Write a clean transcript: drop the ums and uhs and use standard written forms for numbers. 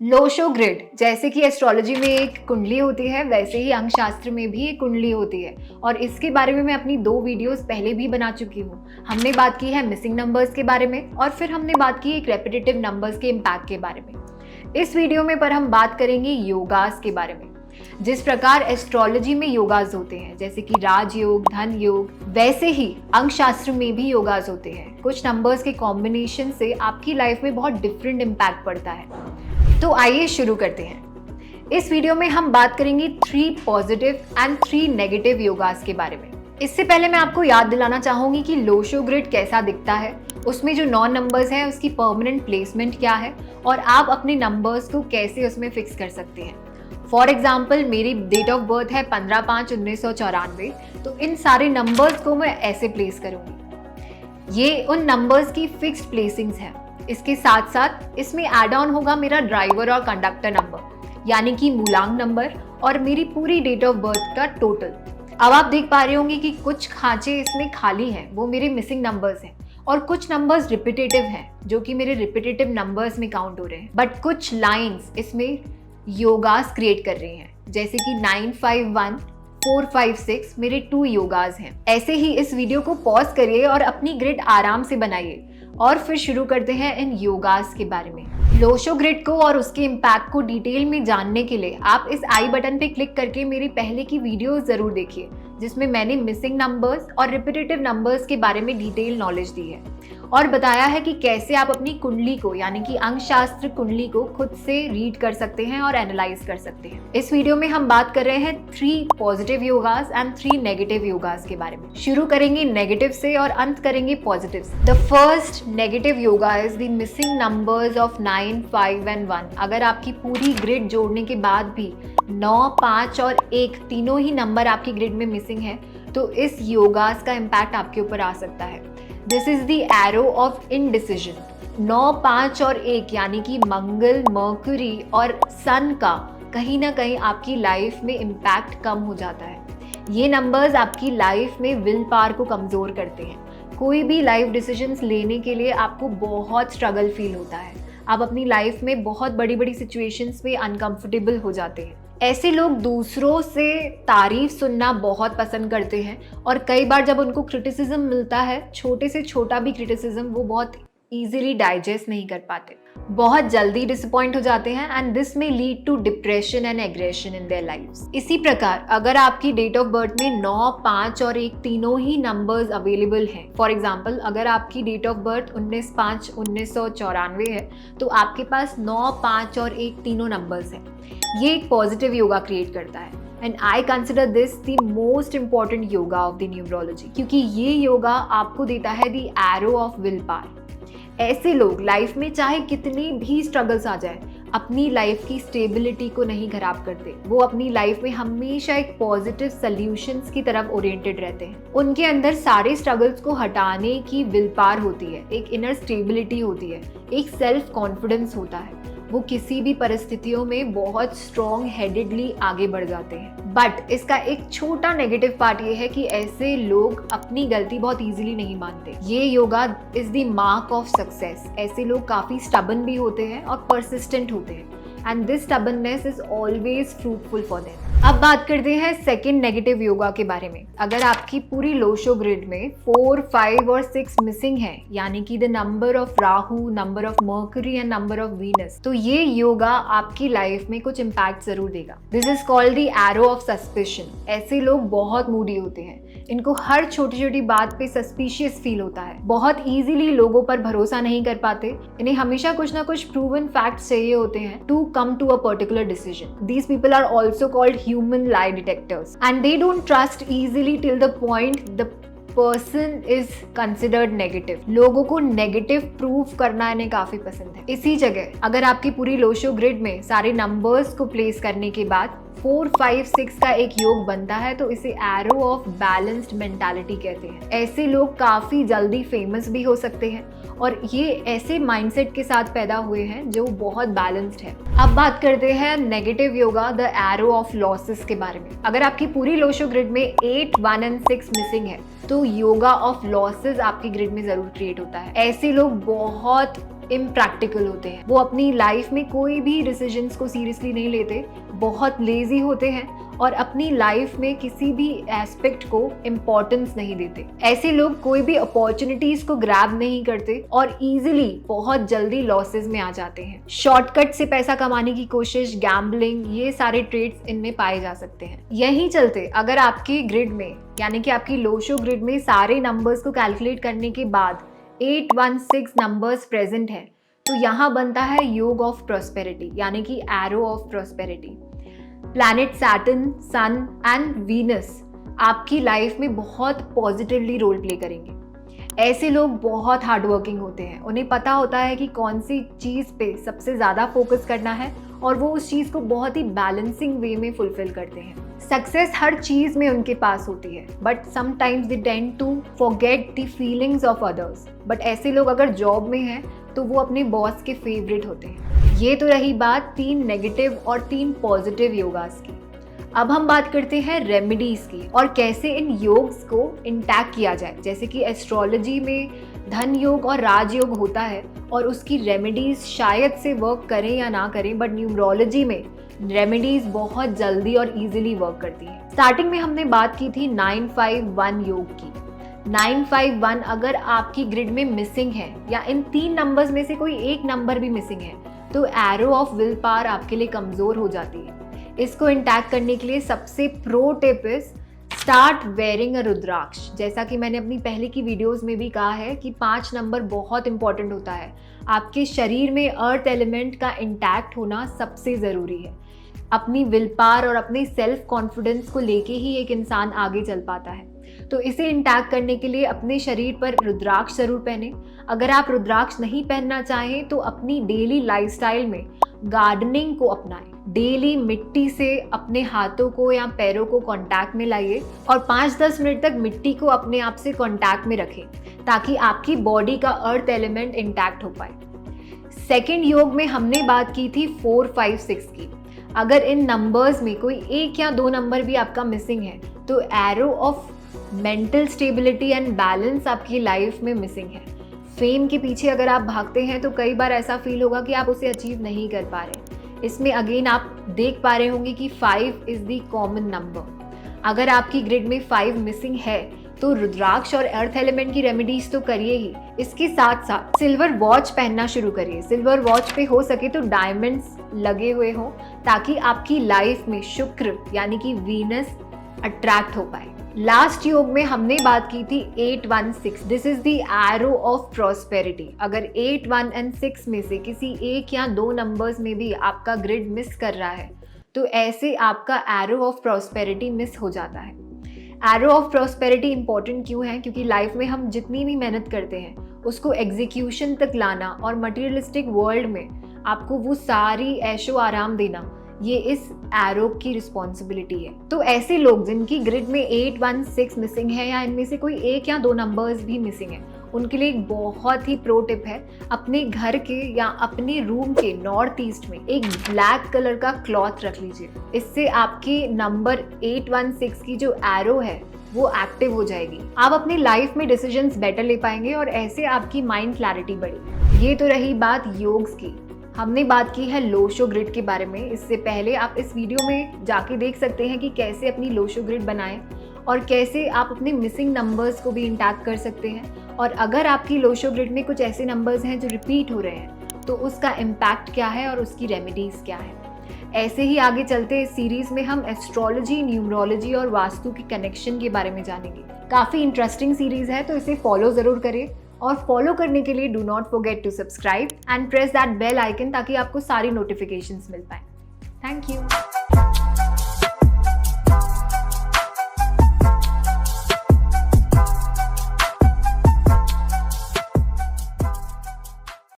Lo Shu grid, जैसे कि astrology में एक कुंडली होती है, वैसे ही अंकशास्त्र में भी एक कुंडली होती है और इसके बारे में मैं अपनी 2 वीडियोस पहले भी बना चुकी हूँ। हमने बात की है मिसिंग नंबर्स के बारे में और फिर हमने बात की एक रेपिटेटिव नंबर्स के इम्पैक्ट के बारे में। इस वीडियो में पर हम बात करेंगे योगास के बारे में। जिस प्रकार एस्ट्रोलॉजी में योगास होते हैं, जैसे कि राजयोग, धन योग, वैसे ही अंकशास्त्र में भी योगास होते हैं। कुछ नंबर्स के कॉम्बिनेशन से आपकी लाइफ में बहुत डिफरेंट इम्पैक्ट पड़ता है। तो आइए शुरू करते हैं। इस वीडियो में हम बात करेंगे 3 पॉजिटिव एंड 3 नेगेटिव योगास के बारे में। इससे पहले मैं आपको याद दिलाना चाहूंगी कि लोशो ग्रिड कैसा दिखता है, उसमें जो 9 नंबर्स हैं उसकी परमानेंट प्लेसमेंट क्या है और आप अपने नंबर्स को कैसे उसमें फिक्स कर सकते हैं। फॉर एग्जाम्पल, मेरी डेट ऑफ बर्थ है 15/5/1994, तो इन सारे नंबर्स को मैं ऐसे प्लेस करूंगी। ये उन नंबर्स की फिक्स्ड प्लेसिंग्स हैं। इसके साथ साथ इसमें ऐड ऑन होगा मेरा ड्राइवर और कंडक्टर नंबर, यानी कि मूलांक नंबर और मेरी पूरी डेट ऑफ बर्थ का टोटल। अब आप देख पा रहे होंगे कि कुछ खांचे इसमें खाली हैं, वो मेरे मिसिंग नंबर्स हैं, और कुछ नंबर्स रिपीटेटिव हैं जो कि मेरे रिपीटेटिव नंबर्स में काउंट हो रहे हैं। बट कुछ लाइंस इसमें योगास क्रिएट कर रही हैं, जैसे कि 951 456 मेरे 2 योगास हैं। ऐसे ही इस वीडियो को पॉज करिए और अपनी ग्रिड आराम से बनाइए और फिर शुरू करते हैं इन योगास के बारे में। लोशो ग्रिड को और उसके इम्पैक्ट को डिटेल में जानने के लिए आप इस आई बटन पे क्लिक करके मेरी पहले की वीडियो जरूर देखिए, जिसमें मैंने मिसिंग नंबर्स और रिपीटेटिव नंबर्स के बारे में डिटेल नॉलेज दी है और बताया है कि कैसे आप अपनी कुंडली को, यानी कि अंकशास्त्र कुंडली को खुद से रीड कर सकते हैं और एनालाइज कर सकते हैं। इस वीडियो में हम बात कर रहे हैं 3 पॉजिटिव योगास एंड 3 नेगेटिव योगास के बारे में। शुरू करेंगे नेगेटिव से और अंत करेंगे पॉजिटिव से। The first negative yoga is the missing numbers of 9, 5 and 1। अगर आपकी पूरी ग्रिड जोड़ने के बाद भी 9, 5 और 1 तीनों ही नंबर आपकी ग्रिड में मिसिंग है, तो इस योगास का इम्पैक्ट आपके ऊपर आ सकता है। This is the arrow of indecision. 9, 5 और 1 यानी कि मंगल, मर्क्यूरी और सन का कहीं ना कहीं आपकी लाइफ में इम्पैक्ट कम हो जाता है। ये नंबर्स आपकी लाइफ में विल पावर को कमज़ोर करते हैं। कोई भी लाइफ डिसीजंस लेने के लिए आपको बहुत स्ट्रगल फील होता है। आप अपनी लाइफ में बहुत बड़ी बड़ी सिचुएशंस में अनकंफर्टेबल हो जाते हैं। ऐसे लोग दूसरों से तारीफ सुनना बहुत पसंद करते हैं और कई बार जब उनको क्रिटिसिज्म मिलता है, छोटे से छोटा भी क्रिटिसिज्म, वो बहुत इजीली डाइजेस्ट नहीं कर पाते, बहुत जल्दी डिसअपॉइंट हो जाते हैं and this may lead to depression and aggression in their lives. इसी प्रकार अगर आपकी डेट ऑफ बर्थ में 9, 5 और 1 तीनों ही नंबर्स अवेलेबल हैं, फॉर एग्जांपल अगर आपकी डेट ऑफ बर्थ 19/5/1994 है, तो आपके पास 9, 5 और 1 तीनों नंबर्स हैं। ये एक पॉजिटिव योगा क्रिएट करता है and I consider this the most important yoga of the numerology, क्योंकि ये योगा आपको देता है the arrow of will power. ऐसे लोग लाइफ में चाहे कितनी भी स्ट्रगल्स आ जाए, अपनी लाइफ की स्टेबिलिटी को नहीं खराब करते। वो अपनी लाइफ में हमेशा एक पॉजिटिव सॉल्यूशंस की तरफ ओरिएंटेड रहते हैं। उनके अंदर सारे स्ट्रगल्स को हटाने की विल पावर होती है, एक इनर स्टेबिलिटी होती है, एक सेल्फ कॉन्फिडेंस होता है। वो किसी भी परिस्थितियों में बहुत स्ट्रॉन्ग हेडेडली आगे बढ़ जाते हैं। बट इसका एक छोटा नेगेटिव पार्ट ये है कि ऐसे लोग अपनी गलती बहुत इजीली नहीं मानते। ये yoga is the mark of success. ऐसे लोग काफी स्टबन भी होते हैं और परसिस्टेंट होते हैं and this stubbornness is always fruitful for them. अब बात करते हैं सेकंड नेगेटिव योगा के बारे में। अगर आपकी पूरी लोशो ग्रिड में 4, 5 और 6 मिसिंग है, यानी कि the number of Rahu, number of mercury and number of Venus, तो ये योगा आपकी लाइफ में कुछ इम्पैक्ट जरूर देगा। This is called the arrow of suspicion. ऐसे लोग बहुत मूडी होते हैं, इनको हर छोटी छोटी बात पे सस्पिशियस फील होता है, बहुत इजीली लोगों पर भरोसा नहीं कर पाते, इन्हें हमेशा कुछ ना कुछ प्रूवन फैक्ट्स चाहिए होते हैं to come to a particular decision. These people are also called human lie detectors and they don't trust easily till the point the person is considered negative. लोगों को नेगेटिव प्रूफ करना इन्हें काफी पसंद है। इसी जगह अगर आपकी पूरी लोशो ग्रिड में सारे नंबर्स को प्लेस करने के बाद 4, 5, 6 का एक योग बनता है, तो इसे एरो ऑफ बैलेंस्ड मेंटालिटी कहते हैं। ऐसे लोग काफी जल्दी फेमस भी हो सकते हैं और ये ऐसे माइंडसेट के साथ पैदा हुए हैं जो बहुत बैलेंस्ड है। अब बात करते हैं negative yoga the arrow of losses के बारे में। अगर आपकी पूरी लोशो ग्रिड में 8, 1 एंड 6 मिसिंग है, तो योगा ऑफ लॉसेस आपकी ग्रिड में जरूर क्रिएट होता है। ऐसे लोग बहुत इम्प्रैक्टिकल होते हैं। वो अपनी लाइफ में कोई भी डिसीजंस को सीरियसली नहीं लेते, बहुत लेजी होते हैं और अपनी लाइफ में किसी भी एस्पेक्ट को इम्पोर्टेंस नहीं देते। ऐसे लोग कोई भी अपॉर्चुनिटीज को ग्रैब नहीं करते और इजीली बहुत जल्दी लॉसेस में आ जाते हैं। शॉर्टकट से पैसा कमाने की कोशिश, गैम्बलिंग, ये सारे ट्रेड्स इनमें पाए जा सकते हैं। यही चलते अगर आपके ग्रिड में यानी कि आपकी लोशो ग्रिड में सारे नंबर्स को कैलकुलेट करने के बाद 816 नंबर्स प्रेजेंट है तो यहाँ बनता है योग ऑफ प्रॉस्पेरिटी यानी कि arrow of prosperity. Planet Saturn, sun and Venus आपकी लाइफ में बहुत पॉजिटिवली रोल प्ले करेंगे। ऐसे लोग बहुत हार्डवर्किंग होते हैं, उन्हें पता होता है कि कौन सी चीज़ पे सबसे ज़्यादा फोकस करना है और वो उस चीज़ को बहुत ही बैलेंसिंग वे में फुलफिल करते हैं। सक्सेस हर चीज़ में उनके पास होती है but sometimes they tend to forget the feelings of others. But ऐसे लोग अगर जॉब में हैं तो वो अपने बॉस के फेवरेट होते हैं। ये तो रही बात 3 नेगेटिव और 3 पॉजिटिव योगास की। अब हम बात करते हैं रेमेडीज की और कैसे इन योग्स को इंटैक्ट किया जाए। जैसे कि एस्ट्रोलॉजी में धन योग और राजयोग होता है और उसकी रेमेडीज शायद से वर्क करें या ना करें, बट न्यूमरोलॉजी में रेमेडीज बहुत जल्दी और इजीली वर्क करती है। स्टार्टिंग में हमने बात की थी 951 योग की। 951 अगर आपकी ग्रिड में मिसिंग है या इन 3 नंबर्स में से कोई एक नंबर भी मिसिंग है तो एरो ऑफ विल पावर आपके लिए कमजोर हो जाती है। इसको इंटैक्ट करने के लिए सबसे pro tip is start wearing a rudraksha. जैसा कि मैंने अपनी पहले की वीडियोस में भी कहा है कि 5 नंबर बहुत इंपॉर्टेंट होता है। आपके शरीर में अर्थ एलिमेंट का इंटैक्ट होना सबसे ज़रूरी है। अपनी विल पावर और अपने सेल्फ कॉन्फिडेंस को लेके ही एक इंसान आगे चल पाता है। तो इसे इंटैक्ट करने के लिए अपने शरीर पर रुद्राक्ष जरूर पहने। अगर आप रुद्राक्ष नहीं पहनना चाहें तो अपनी डेली लाइफस्टाइल में गार्डनिंग को अपनाएं। डेली मिट्टी से अपने हाथों को या पैरों को कांटेक्ट में लाइए और 5-10 मिनट तक मिट्टी को अपने आप से कांटेक्ट में रखें ताकि आपकी बॉडी का अर्थ एलिमेंट इंटैक्ट हो पाए। सेकेंड योग में हमने बात की थी 4, 5, 6 की। अगर इन नंबर्स में कोई 1 या 2 नंबर भी आपका मिसिंग है तो arrow of mental stability and balance आपकी लाइफ में मिसिंग है। फेम के पीछे अगर आप भागते हैं तो कई बार ऐसा फील होगा कि आप उसे अचीव नहीं कर पा रहे। इसमें अगेन आप देख पा रहे होंगे कि 5 इज द कॉमन नंबर। अगर आपकी ग्रिड में 5 मिसिंग है तो रुद्राक्ष और अर्थ एलिमेंट की रेमेडीज तो करिए ही, इसके साथ साथ सिल्वर वॉच पहनना शुरू करिए। सिल्वर वॉच पे हो सके तो डायमंड्स लगे हुए हों ताकि आपकी लाइफ में शुक्र यानी कि वीनस अट्रैक्ट हो पाए। लास्ट योग में हमने बात की थी 816। This is the arrow of prosperity. अगर 8, 1 एंड 6 में से किसी 1 या 2 नंबर्स में भी आपका ग्रिड मिस कर रहा है तो ऐसे आपका एरो ऑफ प्रॉस्पेरिटी मिस हो जाता है। एरो ऑफ प्रॉस्पेरिटी इंपॉर्टेंट क्यों है? क्योंकि लाइफ में हम जितनी भी मेहनत करते हैं उसको एग्जीक्यूशन तक लाना और मटेरियलिस्टिक वर्ल्ड में आपको वो सारी ऐशो आराम देना, ये इस एरो की रिस्पॉन्सिबिलिटी है। तो ऐसे लोग जिनकी ग्रिड में 8, 1, 6 मिसिंग है या इनमें से कोई 1 या 2 नंबर्स भी मिसिंग है, उनके लिए एक बहुत ही प्रो टिप है, अपने घर के या अपने रूम के नॉर्थ ईस्ट में एक ब्लैक कलर का क्लॉथ रख लीजिए। इससे आपकी नंबर 816 की जो एरो है वो एक्टिव हो जाएगी। आप अपनी लाइफ में डिसीजंस बेटर ले पाएंगे और ऐसे आपकी माइंड क्लैरिटी बढ़ेगी। ये तो रही बात योग्स की। हमने बात की है लोशो ग्रिड के बारे में। इससे पहले आप इस वीडियो में जाके देख सकते हैं कि कैसे अपनी लोशो ग्रिड बनाएं और कैसे आप अपने मिसिंग नंबर्स को भी इंटैक्ट कर सकते हैं। और अगर आपकी लोशो ग्रिड में कुछ ऐसे नंबर्स हैं जो रिपीट हो रहे हैं तो उसका इम्पैक्ट क्या है और उसकी रेमेडीज क्या है। ऐसे ही आगे चलते इस सीरीज में हम एस्ट्रोलॉजी, न्यूमरोलॉजी और वास्तु के कनेक्शन के बारे में जानेंगे। काफ़ी इंटरेस्टिंग सीरीज है तो इसे फॉलो ज़रूर करें और फॉलो करने के लिए do not forget to subscribe and press that bell icon ताकि आपको सारी नोटिफिकेशंस मिल पाए। Thank you.